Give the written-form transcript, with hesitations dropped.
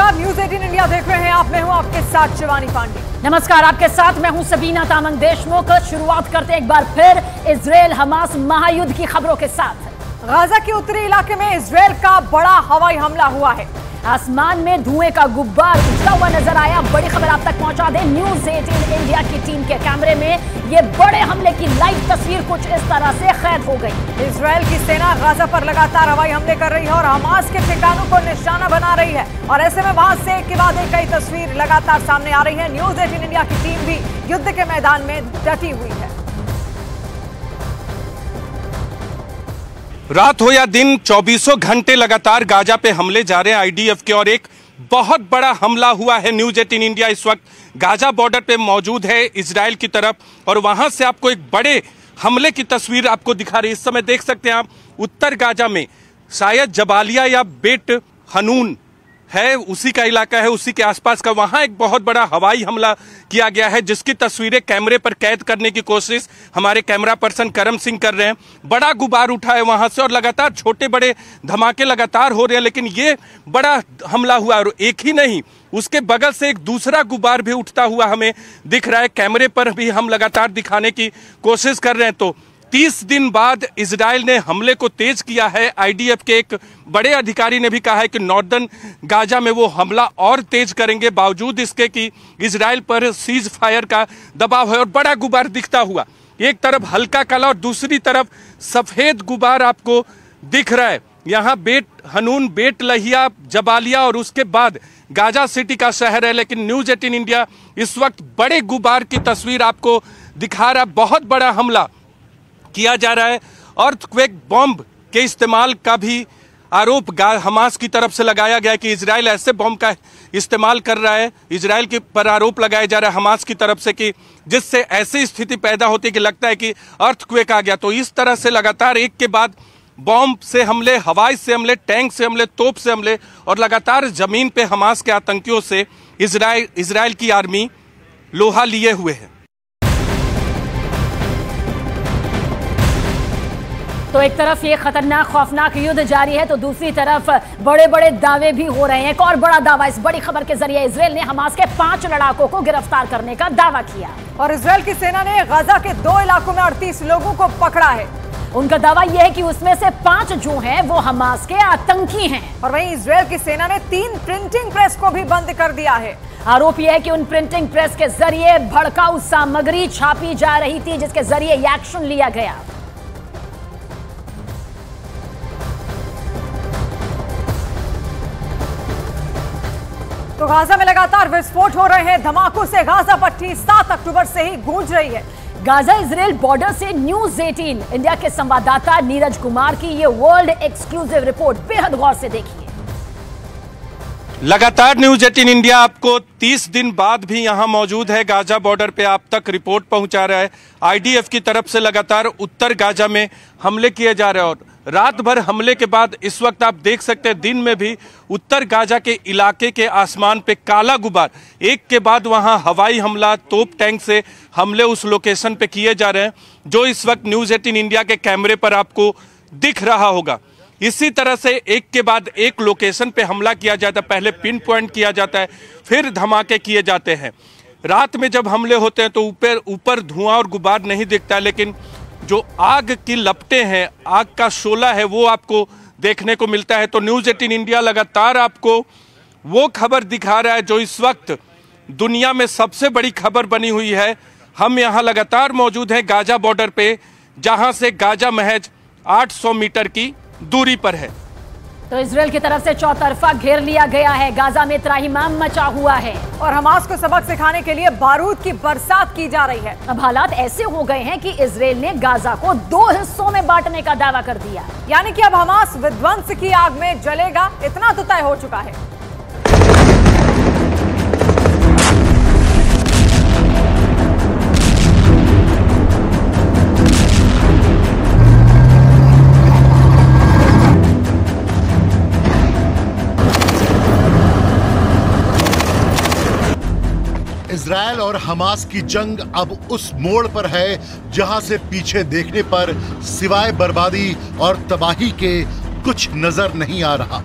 नमस्कार, news 18 India देख रहे हैं आप। मैं हूं आपके साथ शिवानी पांडे। नमस्कार, आपके साथ मैं हूं सबीना तामंग देशमुख। शुरुआत करते हैं एक बार फिर इजराइल हमास महायुद्ध की खबरों के साथ। गाजा के उत्तरी इलाके में इजराइल का बड़ा हवाई हमला हुआ है। आसमान में धुएं का गुब्बार उठता हुआ नजर आया। बड़ी खबर आप तक पहुंचा दें। न्यूज़ 18 इंडिया की टीम के कैमरे में ये बड़े हमले की लाइव तस्वीर कुछ इस तरह से कैद हो गई। इजराइल की सेना गाजा पर लगातार हवाई हमले कर रही है और हमास के ठिकानों को निशाना बना रही है, और ऐसे में वहां से एक के बाद एक कई तस्वीर लगातार सामने आ रही है। न्यूज़ 18 इंडिया की टीम भी युद्ध के मैदान में डटी हुई है। रात हो या दिन 24 घंटे लगातार गाजा पे हमले जा रहे हैं आईडीएफ के, और एक बहुत बड़ा हमला हुआ है। न्यूज़ 18 इंडिया इस वक्त गाजा बॉर्डर पे मौजूद है इजराइल की तरफ, और वहां से आपको एक बड़े हमले की तस्वीर आपको दिखा रही है। इस समय देख सकते हैं आप उत्तर गाजा में शायद जबालिया या बेट हनून है, उसी का इलाका है, उसी के आसपास का, वहां एक बहुत बड़ा हवाई हमला किया गया है, जिसकी तस्वीरें कैमरे पर कैद करने की कोशिश हमारे कैमरा पर्सन करम सिंह कर रहे हैं। बड़ा गुबार उठा है वहां से, और लगातार छोटे बड़े धमाके लगातार हो रहे हैं, लेकिन ये बड़ा हमला हुआ। और एक ही नहीं, उसके बगल से एक दूसरा गुबार भी उठता हुआ हमें दिख रहा है। कैमरे पर भी हम लगातार दिखाने की कोशिश कर रहे हैं। तो 30 दिन बाद इजराइल ने हमले को तेज किया है। आईडीएफ के एक बड़े अधिकारी ने भी कहा है कि नॉर्दर्न गाजा में वो हमला और तेज करेंगे, बावजूद इसके कि इजराइल पर सीज फायर का दबाव है। और बड़ा गुबार दिखता हुआ, एक तरफ हल्का काला और दूसरी तरफ सफेद गुबार आपको दिख रहा है। यहाँ बेट हनून, बेट लहिया, जबालिया और उसके बाद गाजा सिटी का शहर है। लेकिन न्यूज़ 18 इंडिया इस वक्त बड़े गुबार की तस्वीर आपको दिखा रहा है। बहुत बड़ा हमला किया जा रहा है। अर्थक्वेक बॉम्ब के इस्तेमाल का भी आरोप हमास की तरफ से लगाया गया है कि इजराइल ऐसे बॉम्ब का इस्तेमाल कर रहा है। इजराइल के पर आरोप लगाया जा रहा है हमास की तरफ से कि जिससे ऐसी स्थिति पैदा होती है कि लगता है कि अर्थक्वेक आ गया। तो इस तरह से लगातार एक के बाद बॉम्ब से हमले, हवाई से हमले, टैंक से हमले, तोप से हमले, और लगातार जमीन पे हमास के आतंकियों से इजराइल की आर्मी लोहा लिए हुए है। तो एक तरफ ये खतरनाक खौफनाक युद्ध जारी है, तो दूसरी तरफ बड़े बड़े दावे भी हो रहे हैं। एक और बड़ा दावा इस बड़ी खबर के जरिए इजराइल ने हमास के 5 लड़ाकों को गिरफ्तार करने का दावा किया। और इजराइल की सेना ने गाजा के 2 इलाकों में 38 लोगों को पकड़ा है। उनका दावा यह है कि उसमें से 5 जो हैं वो हमास के आतंकी हैं। और वहीं इजराइल की सेना ने 3 प्रिंटिंग प्रेस को भी बंद कर दिया है। आरोप यह है कि उन प्रिंटिंग प्रेस के जरिए भड़काऊ सामग्री छापी जा रही थी, जिसके जरिए एक्शन लिया गया। तो गाजा में लगातार विस्फोट हो रहे हैं। धमाकों से गाजा पट्टी 7 अक्टूबर से ही गूंज रही है। गाजा इजराइल बॉर्डर से न्यूज़ 18 इंडिया के संवाददाता नीरज कुमार की ये वर्ल्ड एक्सक्लूसिव रिपोर्ट बेहद गौर से देखिए। लगातार न्यूज़ 18 इंडिया आपको 30 दिन बाद भी यहां मौजूद है। गाजा बॉर्डर पे आप तक रिपोर्ट पहुंचा रहा है। आईडीएफ की तरफ से लगातार उत्तर गाजा में हमले किए जा रहे हैं, और रात भर हमले के बाद इस वक्त आप देख सकते हैं दिन में भी उत्तर गाजा के इलाके के आसमान पे काला गुबार, एक के बाद वहां हवाई हमला, तोप टैंक से हमले उस लोकेशन पे किए जा रहे हैं, जो इस वक्त न्यूज़ 18 इंडिया के कैमरे पर आपको दिख रहा होगा। इसी तरह से एक के बाद एक लोकेशन पे हमला किया जाता है। पहले पिन पॉइंट किया जाता है, फिर धमाके किए जाते हैं। रात में जब हमले होते हैं तो ऊपर धुआं और गुबार नहीं दिखता, लेकिन जो आग की लपटें हैं, आग का शोला है, वो आपको देखने को मिलता है। तो न्यूज़ 18 इंडिया लगातार आपको वो खबर दिखा रहा है जो इस वक्त दुनिया में सबसे बड़ी खबर बनी हुई है। हम यहाँ लगातार मौजूद हैं गाजा बॉर्डर पे, जहां से गाजा महज 800 मीटर की दूरी पर है। तो इजराइल की तरफ से चौतरफा घेर लिया गया है। गाजा में त्राहिमाम मचा हुआ है, और हमास को सबक सिखाने के लिए बारूद की बरसात की जा रही है। अब हालात ऐसे हो गए हैं कि इजराइल ने गाजा को 2 हिस्सों में बांटने का दावा कर दिया। यानी कि अब हमास विध्वंस की आग में जलेगा, इतना तो तय हो चुका है। इजराइल और हमास की जंग अब उस मोड़ पर है जहां से पीछे देखने पर सिवाय बर्बादी और तबाही के कुछ नजर नहीं आ रहा।